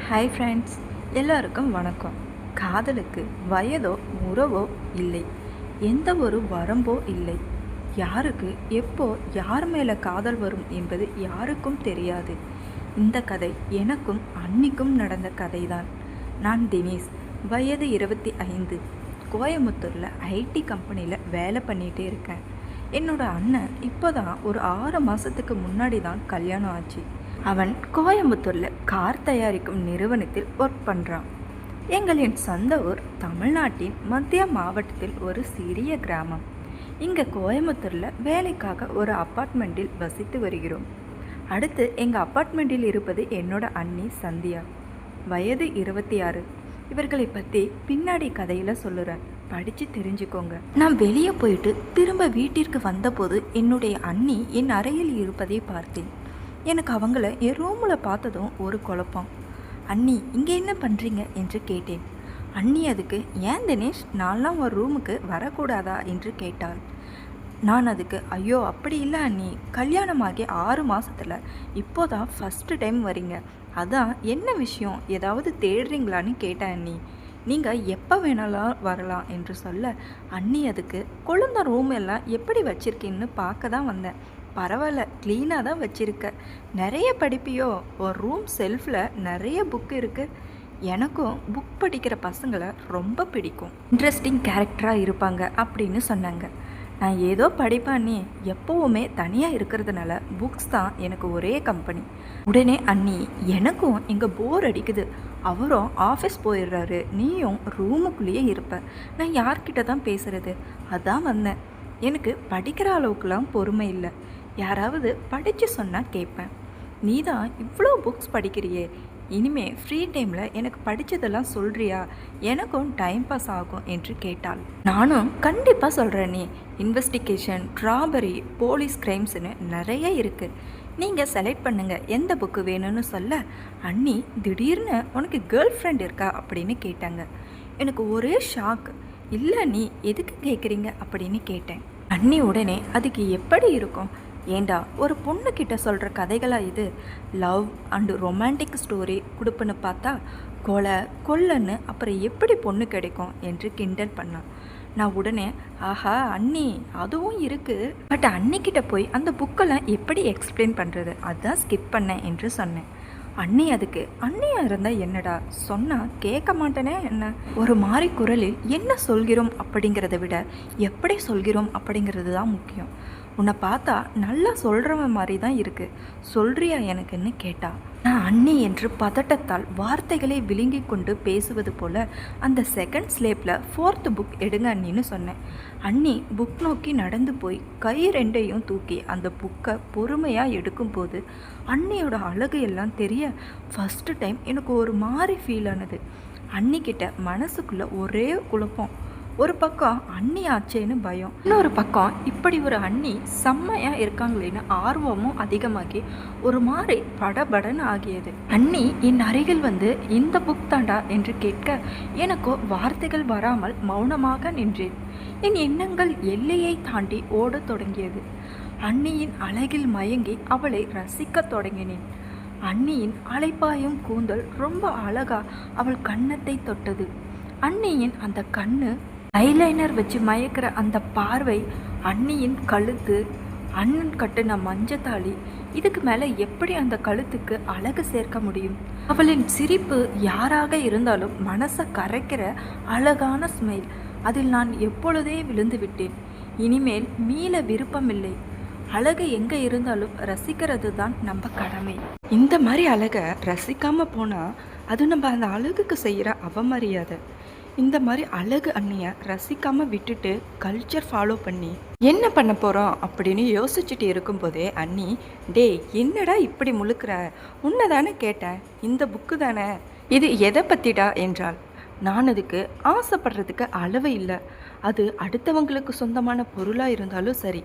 Hi friends, எல்லாருக்கும் வணக்கம். காதலுக்கு வயதோ உறவோ இல்லை, எந்த ஒரு வரம்போ இல்லை. யாருக்கு எப்போ யார் மேலே காதல் வரும் என்பது யாருக்கும் தெரியாது. இந்த கதை எனக்கும் அன்னிக்கும் நடந்த கதைதான். நான் தினேஷ், வயது 25, கோயம்புத்தூரில் ஐடி கம்பெனியில் வேலை பண்ணிகிட்டே இருக்கேன். என்னோடய அண்ணன் இப்போ தான் ஒரு 6 மாதத்துக்கு முன்னாடி தான் கல்யாணம் ஆச்சு. அவன் கோயம்புத்தூரில் கார் தயாரிக்கும் நிறுவனத்தில் ஒர்க் பண்ணுறான். எங்களின் சொந்த ஊர் தமிழ்நாட்டின் மத்திய மாவட்டத்தில் ஒரு சிறிய கிராமம். இங்கே கோயம்புத்தூரில் வேலைக்காக ஒரு அப்பார்ட்மெண்ட்டில் வசித்து வருகிறோம். அடுத்து எங்கள் அப்பார்ட்மெண்ட்டில் இருப்பது என்னோட அண்ணி சந்தியா, வயது 26. இவர்களை பற்றி பின்னாடி கதையில் சொல்லுறேன், படித்து தெரிஞ்சுக்கோங்க. நான் வெளியே போயிட்டு திரும்ப வீட்டிற்கு வந்தபோது என்னுடைய அண்ணி என் அறையில் இருப்பதை பார்த்தேன். எனக்கு அவங்கள என் ரூமில் பார்த்ததும் ஒரு குழப்பம். அண்ணி, இங்கே என்ன பண்ணுறீங்க என்று கேட்டேன். அண்ணி அதுக்கு, ஏன் தினேஷ், நான்லாம் ஒரு ரூமுக்கு வரக்கூடாதா என்று கேட்டாள். நான் அதுக்கு, ஐயோ அப்படி இல்லை அண்ணி, கல்யாணமாகி 6 மாதத்தில் இப்போதான் ஃபஸ்ட்டு டைம் வரீங்க, அதான் என்ன விஷயம், ஏதாவது தேடுறீங்களான்னு கேட்டேன் அண்ணி. நீங்கள் எப்போ வேணாலும் வரலாம் என்று சொல்ல, அண்ணி அதுக்கு, கொழுந்த ரூம் எல்லாம் எப்படி வச்சுருக்கீன்னு பார்க்க தான் வந்தேன். பரவாயில்ல, க்ளீனாக தான் வச்சுருக்க. நிறைய படிப்பியோ? ஒரு ரூம் செல்ஃபில் நிறைய புக்கு இருக்குது. எனக்கும் புக் படிக்கிற பசங்களை ரொம்ப பிடிக்கும், இன்ட்ரெஸ்டிங் கேரக்டராக இருப்பாங்க அப்படின்னு சொன்னாங்க. நான் ஏதோ படிப்பேன்னே, எப்போவுமே தனியாக இருக்கிறதுனால புக்ஸ் தான் எனக்கு ஒரே கம்பெனி. உடனே அண்ணி, எனக்கும் இங்கே போர் அடிக்குது, அவரும் ஆஃபீஸ் போயிடுறாரு, நீயும் ரூமுக்குள்ளேயே இருப்ப, நான் யார்கிட்ட தான் பேசுகிறது, அதான் வந்தேன். எனக்கு படிக்கிற அளவுக்குலாம் பொறுமை இல்லை, யாராவது படித்து சொன்னால் கேட்பேன். நீ தான் இவ்வளோ புக்ஸ் படிக்கிறியே, இனிமே ஃப்ரீ டைமில் எனக்கு படித்ததெல்லாம் சொல்கிறியா, எனக்கும் டைம் பாஸ் ஆகும் என்று கேட்டாள். நானும் கண்டிப்பாக சொல்கிறேன், நீ இன்வெஸ்டிகேஷன், ராபரி, போலீஸ் கிரைம்ஸ்னு நிறைய இருக்குது, நீங்கள் செலக்ட் பண்ணுங்கள் எந்த புக்கு வேணும்னு சொல்ல, அண்ணி திடீர்னு உனக்கு கேர்ள் ஃப்ரெண்ட் இருக்கா அப்படின்னு கேட்டாங்க. எனக்கு ஒரே ஷாக். இல்லை நீ எதுக்கு கேட்குறீங்க அப்படின்னு கேட்டேன். அண்ணி உடனே, அதுக்கு எப்படி இருக்கும், ஏண்டா ஒரு பொண்ணுக்கிட்ட சொல்கிற கதைகளாக இது, லவ் அண்டு ரொமான்டிக் ஸ்டோரி கொடுப்புன்னு பார்த்தா கொல்லைன்னு அப்புறம் எப்படி பொண்ணு கிடைக்கும் என்று கிண்டல் பண்ணான். நான் உடனே, ஆஹா அண்ணி, அதுவும் இருக்குது, பட் அன்னிக்கிட்ட போய் அந்த புக்கெல்லாம் எப்படி எக்ஸ்பிளைன் பண்ணுறது, அதான் ஸ்கிப் பண்ணேன் என்று சொன்னேன். அண்ணி அதுக்கு, அண்ணியாக இருந்தால் என்னடா, சொன்னால் கேட்க மாட்டேனே என்ன, ஒரு மாதிரி குரலில் என்ன சொல்கிறோம் அப்படிங்கிறத விட எப்படி சொல்கிறோம் அப்படிங்கிறது தான் முக்கியம். உன்னை பார்த்தா நல்லா சொல்கிறவன் மாதிரி தான் இருக்குது, சொல்கிறியா எனக்குன்னு கேட்டா. நான் அண்ணி என்று பதட்டத்தால் வார்த்தைகளை விழுங்கி கொண்டு பேசுவது போல் அந்த செகண்ட் ஸ்லேப்பில் 4th புக் எடுங்க அண்ணின்னு சொன்னேன். அண்ணி புக் நோக்கி நடந்து போய் கை ரெண்டையும் தூக்கி அந்த புக்கை பொறுமையாக எடுக்கும்போது அண்ணியோட அழகு எல்லாம் தெரிய ஃபஸ்ட்டு டைம் எனக்கு ஒரு மாதிரி ஃபீல் ஆனது. அண்ணிக்கிட்ட மனசுக்குள்ளே ஒரே குழப்பம். ஒரு பக்கம் அண்ணி ஆச்சேன்னு பயம், இன்னொரு பக்கம் இப்படி ஒரு அண்ணி செம்மையாக இருக்காங்களேன்னு ஆர்வமும் அதிகமாகி ஒரு மாதிரி படபடன்னு ஆகியது. அண்ணி என் அருகில் வந்து, இந்த புக் தாண்டா என்று கேட்க எனக்கோ வார்த்தைகள் வராமல் மௌனமாக நின்றேன். என் எண்ணங்கள் எல்லையை தாண்டி ஓடத் தொடங்கியது. அண்ணியின் அழகில் மயங்கி அவளை ரசிக்க தொடங்கினேன். அண்ணியின் அலைப்பாயும் கூந்தல் ரொம்ப அழகா அவள் கன்னத்தை தொட்டது. அண்ணியின் அந்த கண்ணு, ஐலைனர் வச்சு மயக்கிற அந்த பார்வை, அண்ணியின் கழுத்து, அண்ணன் கட்டுன மஞ்சத்தாளி, இதுக்கு மேலே எப்படி அந்த கழுத்துக்கு அழகு சேர்க்க முடியும்? அவளின் சிரிப்பு யாராக இருந்தாலும் மனசை கரைக்கிற அழகான ஸ்மைல், அதில் நான் எப்பொழுதே விழுந்து விட்டேன். இனிமேல் மீள விருப்பமில்லை. அழகு எங்கே இருந்தாலும் ரசிக்கிறது தான் நம்ம கடமை. இந்த மாதிரி அழகை ரசிக்காமல் போனால் அது நம்ம அந்த அழகுக்கு செய்கிற அவமரியாதை. இந்த மாதிரி அழகு அண்ணியை ரசிக்காமல் விட்டுட்டு கல்ச்சர் ஃபாலோ பண்ணி என்ன பண்ண போகிறோம் அப்படின்னு யோசிச்சுட்டு இருக்கும்போதே அண்ணி, டே என்னடா இப்படி முழுக்கிற, உன்னை தானே கேட்டேன், இந்த புக்கு தானே, இது எதை பற்றிடா என்றாள். நான் அதுக்கு, ஆசைப்படுறதுக்கு அளவு இல்லை, அது அடுத்தவங்களுக்கு சொந்தமான பொருளாக இருந்தாலும் சரி,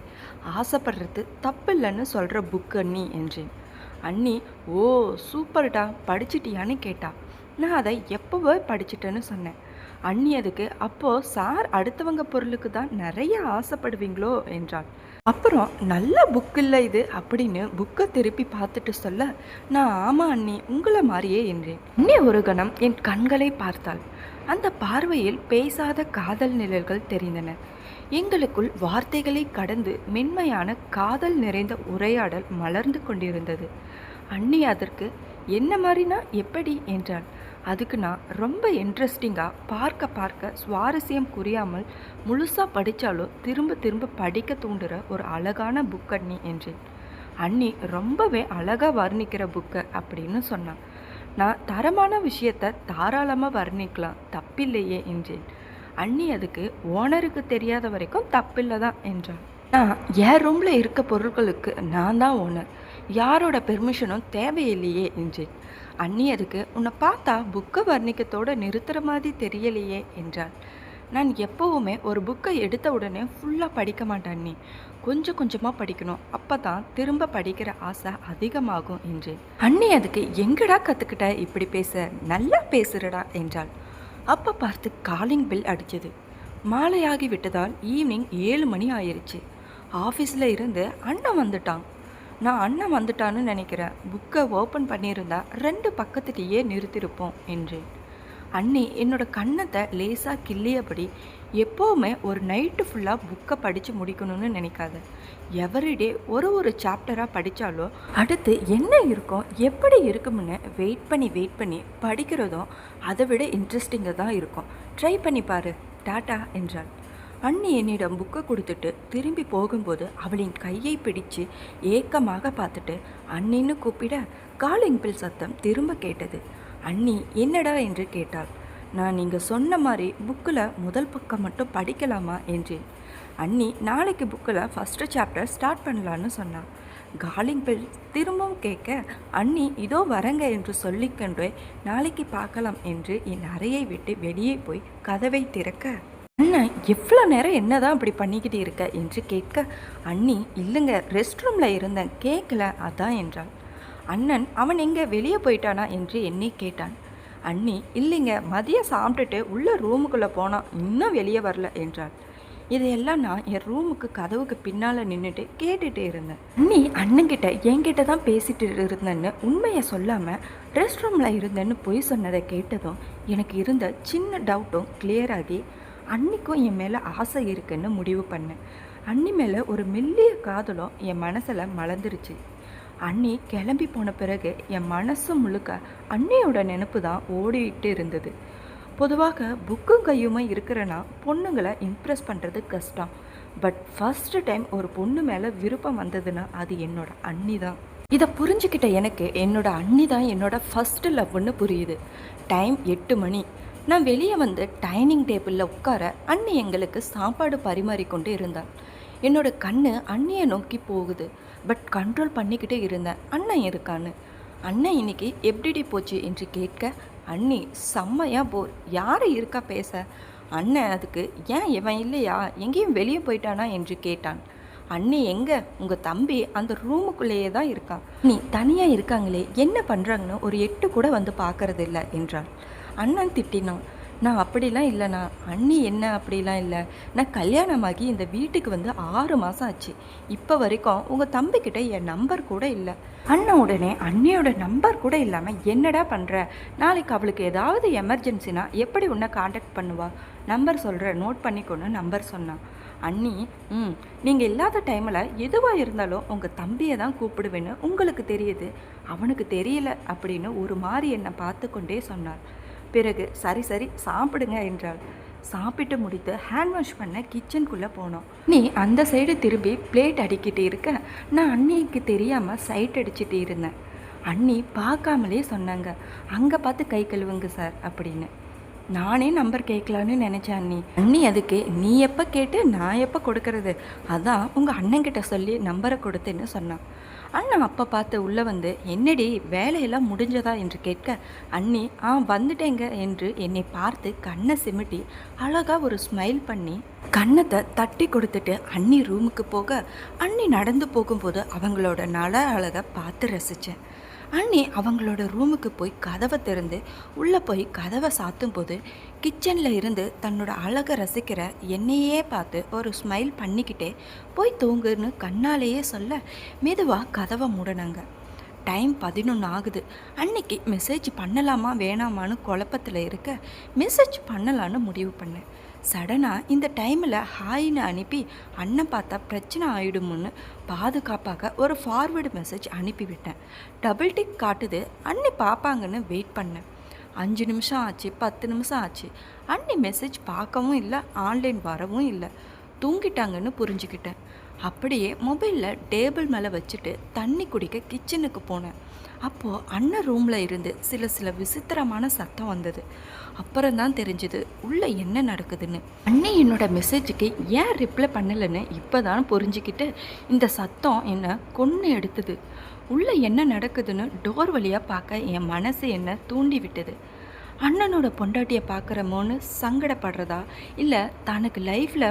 ஆசைப்படுறது தப்பு இல்லைன்னு சொல்கிற புக்கு அண்ணி என்றேன். அண்ணி, ஓ சூப்பர்டா, படிச்சிட்டியான்னு கேட்டா. நான் அதை எப்போவோ படிச்சிட்டேன்னு சொன்னேன். அண்ணி அதுக்கு, அப்போ சார் அடுத்தவங்க பொருளுக்கு தான் நிறைய ஆசைப்படுவீங்களோ என்றாள். அப்புறம் நல்ல புக் இல்லை இது அப்படின்னு புக்கை திருப்பி பார்த்துட்டு சொல்ல, நான் ஆமா அண்ணி, உங்களை மாதிரியே என்றேன். அண்ணி ஒரு கணம் என் கண்களை பார்த்தாள். அந்த பார்வையில் பேசாத காதல் நிழல்கள் தெரிந்தன. எங்களுக்குள் வார்த்தைகளை கடந்து மென்மையான காதல் நிறைந்த உரையாடல் மலர்ந்து கொண்டிருந்தது. அண்ணி அதற்கு, என்ன மாதிரினா எப்படி என்றாள். அதுக்கு நான், ரொம்ப இன்ட்ரெஸ்டிங்காக பார்க்க பார்க்க சுவாரஸ்யம் புரியாமல் முழுசாக படித்தாலும் திரும்ப திரும்ப படிக்க தூண்டுற ஒரு அழகான புக் அண்ணி என்றேன். அண்ணி ரொம்பவே அழகாக வர்ணிக்கிற புக்கு அப்படின்னு சொன்னான். நான் தரமான விஷயத்தை தாராளமாக வர்ணிக்கலாம், தப்பில்லையே என்றேன். அண்ணி அதுக்கு, ஓனருக்கு தெரியாத வரைக்கும் தப்பில்லை தான் என்றான். நான், என் ரூமில் இருக்க பொருட்களுக்கு நான் தான் ஓனர், யாரோட பெர்மிஷனும் தேவையில்லையே என்றேன். அண்ணி அதுக்கு, உன்னை பார்த்தா புக்கை வர்ணிக்கத்தோடு நிறுத்துகிற மாதிரி தெரியலையே என்றாள். நான் எப்போவுமே ஒரு புக்கை எடுத்த உடனே ஃபுல்லாக படிக்க மாட்டேன் அண்ணி, கொஞ்சம் கொஞ்சமாக படிக்கணும், அப்போ தான் திரும்ப படிக்கிற ஆசை அதிகமாகும் என்றேன். அண்ணி அதுக்கு, எங்கடா கற்றுக்கிட்ட இப்படி பேச, நல்லா பேசுகிறடா என்றாள். அப்போ பார்த்து காலிங் பில் அடித்தது. மாலையாகி விட்டதால் ஈவினிங் 7 மணி ஆயிடுச்சு. ஆஃபீஸில் இருந்து அண்ணன் வந்துட்டான். நான் அண்ணன் வந்துட்டான்னு நினைக்கிறேன், புக்கை ஓப்பன் பண்ணியிருந்தா 2 பக்கத்துலேயே நிறுத்திருப்போம் என்றேன். அண்ணி என்னோட கண்ணத்தை லேசாக கிள்ளியபடி, எப்போவுமே ஒரு நைட்டு ஃபுல்லாக புக்கை படித்து முடிக்கணும்னு நினைக்காத, எவரிடே ஒரு சாப்டராக படித்தாலோ அடுத்து என்ன இருக்கும் எப்படி இருக்கும்னு வெயிட் பண்ணி படிக்கிறதும் அதை விட இன்ட்ரெஸ்டிங்காக தான் இருக்கும், ட்ரை பண்ணி பாரு, டாட்டா என்றாள். அண்ணி என்னிடம் புக்கை கொடுத்துட்டு திரும்பி போகும்போது அவளின் கையை பிடிச்சு ஏக்கமாக பார்த்துட்டு அண்ணின்னு கூப்பிட காலிங் பில் சத்தம் திரும்ப கேட்டது. அண்ணி என்னடா என்று கேட்டாள். நான் நீங்கள் சொன்ன மாதிரி புக்கில் முதல் பக்கம் மட்டும் படிக்கலாமா என்றேன். அண்ணி நாளைக்கு புக்கில் ஃபஸ்ட்டு சாப்டர் ஸ்டார்ட் பண்ணலான்னு சொன்னான். காலிங் பில் திரும்பவும் கேட்க, அண்ணி இதோ வரங்க என்று சொல்லிக்கொண்டே நாளைக்கு பார்க்கலாம் என்று என் அறையை விட்டு வெளியே போய் கதவை திறக்க, அண்ணன் எவ்வளோ நேரம் என்னதான் அப்படி பண்ணிக்கிட்டு இருக்க என்று கேட்க, அண்ணி இல்லைங்க, ரெஸ்ட் ரூமில் இருந்தேன், கேட்கல அதான் என்றாள். அண்ணன், அவன் எங்கே வெளியே போயிட்டானா என்று என்னை கேட்டான். அண்ணி, இல்லைங்க, மதியம் சாப்பிட்டுட்டு உள்ள ரூமுக்குள்ளே போனான், இன்னும் வெளியே வரல என்றாள். இதையெல்லாம் நான் என் ரூமுக்கு கதவுக்கு பின்னால் நின்றுட்டு கேட்டுகிட்டே இருந்தேன். அண்ணி அண்ணங்கிட்ட என்கிட்ட தான் பேசிட்டு இருந்தேன்னு உண்மையை சொல்லாமல் ரெஸ்ட் ரூமில் இருந்தேன்னு பொய் சொன்னதை கேட்டதும் எனக்கு இருந்த சின்ன டவுட்டும் கிளியர் ஆகி அன்னிக்கும் என் மேலே ஆசை இருக்குன்னு முடிவு பண்ணேன். அண்ணி மேலே ஒரு மெல்லிய காதலும் என் மனசில் மலர்ந்துருச்சு. அண்ணி கிளம்பி போன பிறகு என் மனசு முழுக்க அண்ணியோட நினைப்பு தான் ஓடிட்டு இருந்தது. பொதுவாக புக்கும் கையுமே இருக்கிறனா பொண்ணுங்களை இம்ப்ரெஸ் பண்ணுறது கஷ்டம். பட் ஃபஸ்ட்டு டைம் ஒரு பொண்ணு மேலே விருப்பம் வந்ததுன்னா அது என்னோட அண்ணி தான். இதை புரிஞ்சுக்கிட்ட எனக்கு என்னோட அண்ணி தான் என்னோட ஃபஸ்ட்டு லவ்னு புரியுது. டைம் 8 மணி. நான் வெளியே வந்து டைனிங் டேபிளில் உட்கார அண்ணி எங்களுக்கு சாப்பாடு பரிமாறிக்கொண்டு இருந்தாள். என்னோட கண்ணு அண்ணியை நோக்கி போகுது. பட் கண்ட்ரோல் பண்ணிக்கிட்டே இருந்தேன், அண்ணன் இருக்கான்னு. அண்ணன் இன்னைக்கு எப்படி போச்சு என்று கேட்க, அண்ணி செம்மையாக போர், யார் இருக்கா பேச. அண்ணன் அதுக்கு, ஏன் இவன் இல்லையா, எங்கேயும் வெளியே போயிட்டானா என்று கேட்டான். அண்ணி, எங்கே, உங்கள் தம்பி அந்த ரூமுக்குள்ளேயே தான் இருக்கான், நீ தனியாக இருக்காங்களே என்ன பண்ணுறாங்கன்னு ஒரு 8 கூட வந்து பார்க்கறது இல்லை என்றான். அண்ணன் திட்டினான். நான் அப்படிலாம் இல்லைண்ணா, அண்ணி என்ன அப்படிலாம் இல்லை, நான் கல்யாணமாகி இந்த வீட்டுக்கு வந்து 6 மாதம் ஆச்சு, இப்போ வரைக்கும் உங்கள் தம்பிக்கிட்ட என் நம்பர் கூட இல்லை. அண்ணன் உடனே, அண்ணியோட நம்பர் கூட இல்லாமல் என்னடா பண்ணுற, நாளைக்கு அவளுக்கு ஏதாவது எமர்ஜென்சினா எப்படி உன்னை காண்டாக்ட் பண்ணுவா, நம்பர் சொல்கிற நோட் பண்ணிக்கொன்னு நம்பர் சொன்னான். அண்ணி, நீங்கள் இல்லாத டைமில் எதுவாக இருந்தாலும் உங்கள் தம்பியை தான் கூப்பிடுவேன்னு உங்களுக்கு தெரியுது, அவனுக்கு தெரியல அப்படின்னு ஒரு மாதிரி என்னை பார்த்து கொண்டே சொன்னார். பிறகு சரி சரி சாப்பிடுங்க என்றாள். சாப்பிட்டு முடித்து ஹேண்ட் வாஷ் பண்ண கிச்சனுக்குள்ளே போனோம். நீ அந்த சைடு திரும்பி பிளேட் அடிக்கிட்டு இருக்க, நான் அண்ணிக்கு தெரியாமல் சைட் அடிச்சுட்டு இருந்தேன். அண்ணி பார்க்காமலே சொன்னாங்க, அங்கே பார்த்து கை கழுவுங்க சார் அப்படின்னு. நானே நம்பர் கேட்கலான்னு நினச்சேன் அண்ணி. அண்ணி அதுக்கு, நீ எப்போ கேட்டு நான் எப்போ கொடுக்கறது, அதான் உங்கள் அண்ணங்கிட்ட சொல்லி நம்பரை கொடுத்துன்னு சொன்னான். அண்ணன் அப்போ பார்த்து உள்ளே வந்து, என்னடி வேலையெல்லாம் முடிஞ்சதா என்று கேட்க, அண்ணி வந்துட்டேங்க என்று என்னை பார்த்து கண்ணை சிமிட்டி அழகாக ஒரு ஸ்மைல் பண்ணி கண்ணத்தை தட்டி கொடுத்துட்டு அண்ணி ரூமுக்கு போக, அண்ணி நடந்து போகும்போது அவங்களோட நல அழகை பார்த்து ரசித்தேன். அண்ணி அவங்களோட ரூமுக்கு போய் கதவை திறந்து உள்ளே போய் கதவை சாத்தும் போது கிச்சனில் இருந்து தன்னோட அழகை ரசிக்கிற என்னையே பார்த்து ஒரு ஸ்மைல் பண்ணிக்கிட்டே போய் தூங்குன்னு கண்ணாலேயே சொல்ல மெதுவாக கதவை மூடினாங்க. டைம் 11 ஆகுது. அன்னைக்கு மெசேஜ் பண்ணலாமா வேணாமான்னு குழப்பத்தில் இருக்க மெசேஜ் பண்ணலான்னு முடிவு பண்ணேன். சடனாக இந்த டைமில் ஹாய்னு அனுப்பி அண்ணன் பார்த்தா பிரச்சனை ஆகிடுமுன்னு பாதுகாப்பாக ஒரு ஃபார்வேர்டு மெசேஜ் அனுப்பிவிட்டேன். டபுள் டிக் காட்டுது. அண்ணி பார்ப்பாங்கன்னு வெயிட் பண்ணேன். 5 நிமிஷம் ஆச்சு, 10 நிமிஷம் ஆச்சு. அண்ணி மெசேஜ் பார்க்கவும் இல்லை, ஆன்லைன் வரவும் இல்லை. தூங்கிட்டாங்கன்னு புரிஞ்சுக்கிட்டேன். அப்படியே மொபைலில் டேபிள் மேலே வச்சுட்டு தண்ணி குடிக்க கிச்சனுக்கு போனேன். அப்போது அண்ணன் ரூமில் இருந்து சில விசித்திரமான சத்தம் வந்தது. அப்புறம்தான் தெரிஞ்சுது உள்ளே என்ன நடக்குதுன்னு. அண்ணி என்னோட மெசேஜுக்கு ஏன் ரிப்ளை பண்ணலைன்னு இப்போ தான் புரிஞ்சுக்கிட்டு இந்த சத்தம் என்னை கொன்று எடுத்தது. உள்ளே என்ன நடக்குதுன்னு டோர் வழியாக பார்க்க என் மனசு என்னை தூண்டி விட்டது. அண்ணனோட பொண்டாட்டியை பார்க்குறமோன்னு சங்கடப்படுறதா, இல்லை தனக்கு லைஃப்பில்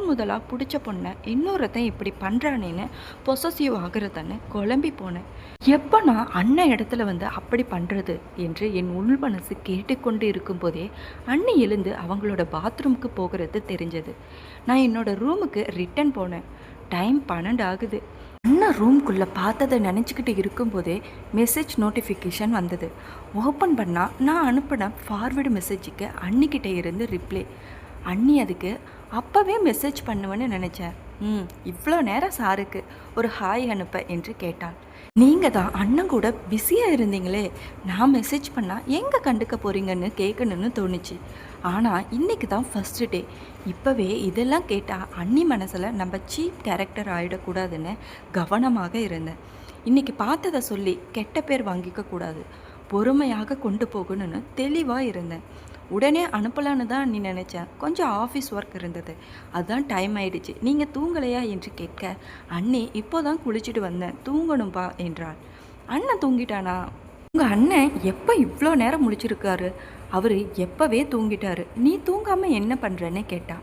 முதலாக பிடிச்ச பொண்ணை இன்னொருத்தன் இப்படி பண்ணுறானேன்னு பொசசிவ் ஆகுறதான்னு குழம்பி போனேன். எப்போ நான் அண்ணன் இடத்துல வந்து அப்படி பண்ணுறது என்று என் உள் மனசு கேட்டுக்கொண்டு இருக்கும்போதே அண்ணி எழுந்து அவங்களோட பாத்ரூமுக்கு போகிறது தெரிஞ்சது. நான் என்னோட ரூமுக்கு ரிட்டன் போனேன். டைம் 12 ஆகுது. அண்ணன் ரூம்குள்ளே பார்த்ததை நினச்சிக்கிட்டு இருக்கும்போதே மெசேஜ் நோட்டிஃபிகேஷன் வந்தது. ஓப்பன் பண்ணால் நான் அனுப்பின ஃபார்வேர்டு மெசேஜுக்கு அண்ணிக்கிட்டே இருந்து ரிப்ளை. அண்ணி அதுக்கு அப்போவே மெசேஜ் பண்ணுவேன்னு நினச்சேன். இவ்வளோ நேரம் சாருக்கு ஒரு ஹாய் அனுப்ப என்று கேட்டாள். நீங்கள் தான் அண்ணன் கூட பிஸியாக இருந்தீங்களே, நான் மெசேஜ் பண்ணால் எங்கே கண்டுக்க போகிறீங்கன்னு கேட்கணுன்னு தோணுச்சு. ஆனால் இன்றைக்கி தான் ஃபஸ்ட்டு டே. இப்போவே இதெல்லாம் கேட்டால் அண்ணி மனசில் நம்ம சீப் கேரக்டர் ஆகிடக்கூடாதுன்னு கவனமாக இருந்தேன். இன்றைக்கி பார்த்ததை சொல்லி கெட்ட பேர் வாங்கிக்க கூடாது, பொறுமையாக கொண்டு போகணும்னு தெளிவாக இருந்தேன். உடனே அனுப்பலான்னு தான் நீ நினச்சேன். கொஞ்சம் ஆஃபீஸ் ஒர்க் இருந்தது, அதுதான் டைம் ஆயிடுச்சு. நீங்கள் தூங்கலையா என்று கேட்க அண்ணி இப்போ தான் குளிச்சுட்டு வந்தேன், தூங்கணும்பா என்றாள். அண்ணன் தூங்கிட்டானா? உங்கள் அண்ணன் எப்போ இவ்வளோ நேரம் முழிச்சிருக்காரு? அவர் எப்போவே தூங்கிட்டாரு, நீ தூங்காமல் என்ன பண்ணுறேன்னு கேட்டா.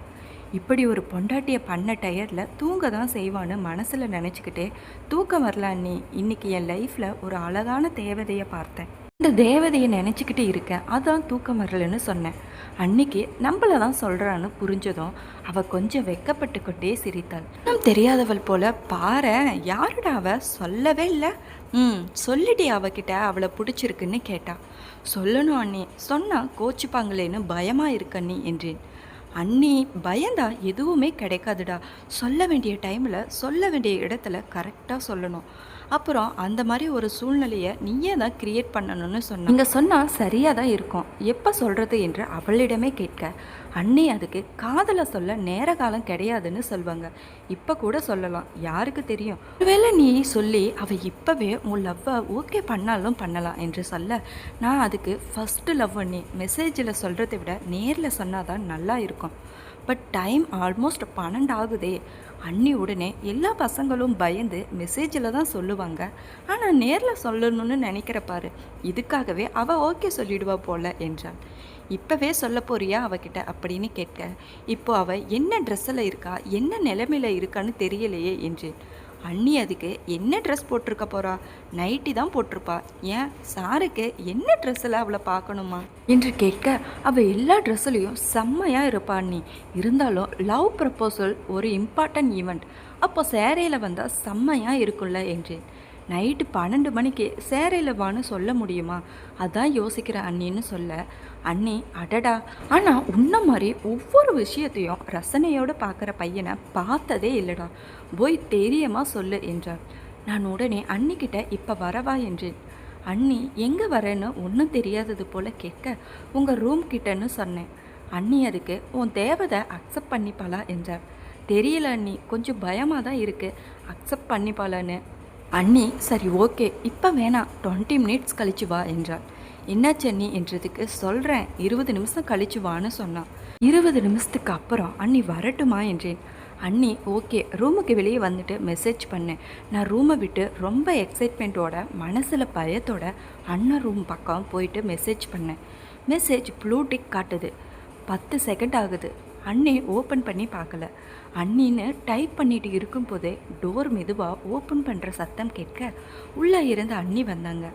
இப்படி ஒரு பொண்டாட்டியை பண்ண டயர்டில் தூங்க தான் செய்வான்னு மனசில் நினச்சிக்கிட்டே தூக்கம் வரல அண்ணி. இன்றைக்கி என் லைஃப்பில் ஒரு அழகான தேவதையை பார்த்தேன், இந்த தேவதையை நினச்சிக்கிட்டு இருக்கேன், அதான் தூக்கம் வரலன்னு சொன்னேன். அன்னைக்கு நம்மளை தான் சொல்கிறான்னு புரிஞ்சதும் அவள் கொஞ்சம் வெக்கப்பட்டு கொண்டே சிரித்தாள். நம் தெரியாதவள் போல, பாரு யாருடா அவ, சொல்லவே இல்லை. சொல்லிட்டே அவகிட்ட அவளை பிடிச்சிருக்குன்னு கேட்டா. சொல்லணும் அண்ணி, சொன்னால் கோச்சிப்பாங்களேன்னு பயமாக இருக்கு அண்ணி என்றேன். அண்ணி பயந்தா எதுவுமே கிடைக்காதுடா, சொல்ல வேண்டிய டைமில் சொல்ல வேண்டிய இடத்துல கரெக்டாக சொல்லணும். அப்புறம் அந்த மாதிரி ஒரு சூழ்நிலையை நீயே தான் கிரியேட் பண்ணணும்னு சொன்ன. நீங்கள் சொன்னால் சரியாக தான் இருக்கும், எப்போ சொல்கிறது என்று அவளிடமே கேட்க அண்ணி அதுக்கு காதலை சொல்ல நேர காலம் கிடையாதுன்னு சொல்லுவாங்க. இப்போ கூட சொல்லலாம், யாருக்கு தெரியும், ஒருவேளை நீ சொல்லி அவள் இப்போவே உன் லவ்வை ஓகே பண்ணாலும் பண்ணலாம் என்று சொல்ல நான் அதுக்கு ஃபஸ்ட்டு லவ் பண்ணி மெசேஜில் சொல்கிறத விட நேரில் சொன்னால் தான் நல்லா இருக்கும். பட் டைம் ஆல்மோஸ்ட் 12 ஆகுதே. அண்ணி உடனே எல்லா பசங்களும் பயந்து மெசேஜில் தான் சொல்லுவாங்க, ஆனால் நேரில் சொல்லணும்னு நினைக்கிற பாரு, இதுக்காகவே அவள் ஓகே சொல்லிடுவா போல என்றாள். இப்போவே சொல்ல போறியா அவகிட்ட அப்படின்னு கேட்க, இப்போ அவள் என்ன ட்ரெஸ்ஸில் இருக்கா, என்ன நிலைமையில் இருக்கான்னு தெரியலையே என்றேன். அண்ணி அதுக்கு என்ன ட்ரெஸ் போட்டிருக்க போகிறா, நைட்டி தான் போட்டிருப்பா, ஏன் சாருக்கு என்ன ட்ரெஸ்ஸில் அவளை பார்க்கணுமா என்று கேட்க அவள் எல்லா ட்ரெஸ்ஸுலேயும் செம்மையாக இருப்பா அண்ணி, இருந்தாலும் லவ் ப்ரப்போசல் ஒரு இம்பார்ட்டன்ட் ஈவெண்ட், அப்போ சேரையில் வந்தால் செம்மையாக இருக்கும்ல என்றேன். நைட்டு 12 மணிக்கு சேரையில் வான்னு சொல்ல முடியுமா, அதான் யோசிக்கிற அண்ணின்னு சொல்ல அண்ணி அடடா, ஆனால் உன்ன மாதிரி ஒவ்வொரு விஷயத்தையும் ரசனையோடு பார்க்குற பையனை பார்த்ததே இல்லைடா, போய் தைரியமாக சொல்லு என்றார். நான் உடனே அண்ணிக்கிட்ட இப்போ வரவா என்றேன். அண்ணி எங்கே வரேன்னு ஒன்றும் தெரியாதது போல் கேட்க உங்கள் ரூம் கிட்டன்னு சொன்னேன். அண்ணி அதுக்கு உன் தேவதை அக்செப்ட் பண்ணிப்பாளா என்றார். தெரியல அண்ணி, கொஞ்சம் பயமாக தான் இருக்குது, அக்செப்ட் பண்ணிப்பாளான்னு. அண்ணி சரி ஓகே, இப்போ வேணாம், 20 மினிட்ஸ் கழிச்சு வா என்றாள். என்னாச்சு அண்ணி என்றதுக்கு சொல்கிறேன், 20 நிமிஷம் கழிச்சு வான்னு சொன்னான். 20 நிமிஷத்துக்கு அப்புறம் அண்ணி வரட்டுமா என்றேன். அண்ணி ஓகே, ரூமுக்கு வெளியே வந்துட்டு மெசேஜ் பண்ணேன். நான் ரூமை விட்டு ரொம்ப எக்ஸைட்மெண்ட்டோட மனசில் பயத்தோட அண்ணன் ரூம் பக்கம் போயிட்டு மெசேஜ் பண்ணேன். மெசேஜ் ப்ளூ டிக் காட்டுது. 10 செகண்ட் ஆகுது. அண்ணி ஓப்பன் பண்ணி பார்க்கல. அண்ணின்னு டைப் பண்ணிட்டு இருக்கும்போதே டோர் மெதுவாக ஓப்பன் பண்ணுற சத்தம் கேட்க உள்ளே இருந்து அண்ணி வந்தாங்க.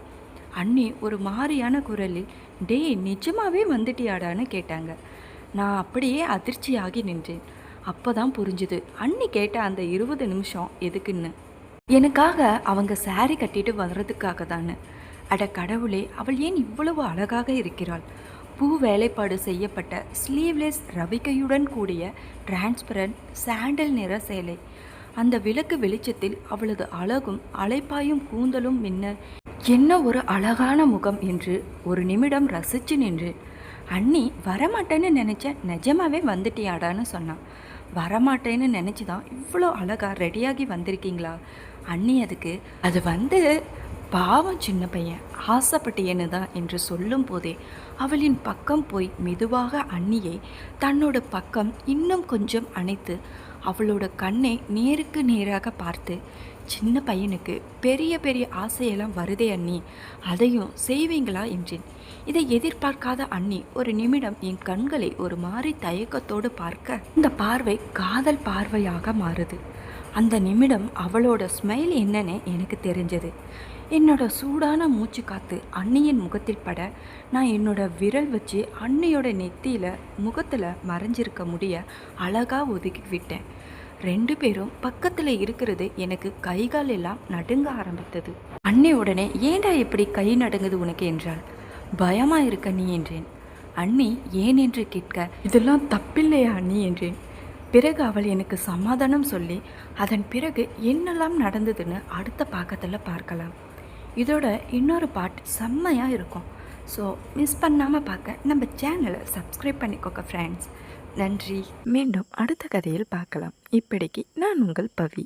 அண்ணி ஒரு மாதிரியான குரலில், டேய் நிஜமாவே வந்துட்டியாடான்னு கேட்டாங்க. நான் அப்படியே அதிர்ச்சியாகி நின்றேன். அப்போ தான் புரிஞ்சுது அண்ணி கேட்ட அந்த 20 நிமிஷம் எதுக்குன்னு. எனக்காக அவங்க சாரி கட்டிட்டு வர்றதுக்காக தானே. அட கடவுளே, அவள் ஏன் இவ்வளவு அழகாக இருக்கிறாள்! பூ வேலைப்பாடு செய்யப்பட்ட ஸ்லீவ்லெஸ் ரவிக்கையுடன் கூடிய டிரான்ஸ்பரண்ட் சாண்டல் நிற சேலை. அந்த விளக்கு வெளிச்சத்தில் அவளது அழகும் அலைப்பாயும் கூந்தலும் மின்ன, என்ன ஒரு அழகான முகம் என்று ஒரு நிமிடம் ரசித்து நின்றேன். அண்ணி வரமாட்டேன்னு நினச்சேன், நிஜமாவே வந்துட்டியாடான்னு சொன்னான். வரமாட்டேன்னு நினச்சி தான் இவ்வளோ அழகாக ரெடியாகி வந்திருக்கீங்களா? அண்ணி அதுக்கு, அது வந்து பாவம் சின்ன பையன் ஆசைப்பட்டியன்னு தான் என்று சொல்லும் போதே அவளின் பக்கம் போய் மெதுவாக அண்ணியை தன்னோட பக்கம் இன்னும் கொஞ்சம் அணைத்து அவளோட கண்ணை நேருக்கு நேராக பார்த்து, சின்ன பையனுக்கு பெரிய பெரிய ஆசையெல்லாம் வருதே அண்ணி, அதையும் செய்வீங்களா என்றேன். இதை எதிர்பார்க்காத அண்ணி ஒரு நிமிடம் என் கண்களை ஒரு மாறி தயக்கத்தோடு பார்க்க, இந்த பார்வை காதல் பார்வையாக மாறுது. அந்த நிமிடம் அவளோட ஸ்மைல் என்னன்னு எனக்கு தெரிஞ்சது. என்னோட சூடான மூச்சு காற்று அண்ணியின் முகத்தில் பட, நான் என்னோட விரல் வச்சு அண்ணியோட நெத்தியில் முகத்தில் மறைஞ்சிருக்க முடிய அழகாக ஒதுக்கி விட்டேன். 2 பேரும் பக்கத்தில் இருக்கிறது எனக்கு கைகால் எல்லாம் நடுங்க ஆரம்பித்தது. அண்ணி உடனே, ஏண்டா இப்படி கை நடுங்குது உனக்கு என்றாள். பயமாக இருக்க நீ என்றேன். அண்ணி ஏன் என்று கேட்க, இதெல்லாம் தப்பில்லையா அண்ணி என்றேன். பிறகு அவள் எனக்கு சமாதானம் சொல்லி அதன் பிறகு என்னெல்லாம் நடந்ததுன்னு அடுத்த பாகத்தில் பார்க்கலாம். இதோட இன்னொரு பார்ட் செம்மையாக இருக்கும். ஸோ மிஸ் பண்ணாமல் பார்க்க நம்ம சேனலை சப்ஸ்கிரைப் பண்ணிக்கோங்க ஃப்ரெண்ட்ஸ். நன்றி. மீண்டும் அடுத்த கதையில் பார்க்கலாம். இப்படிக்கு நான் உங்கள் பவி.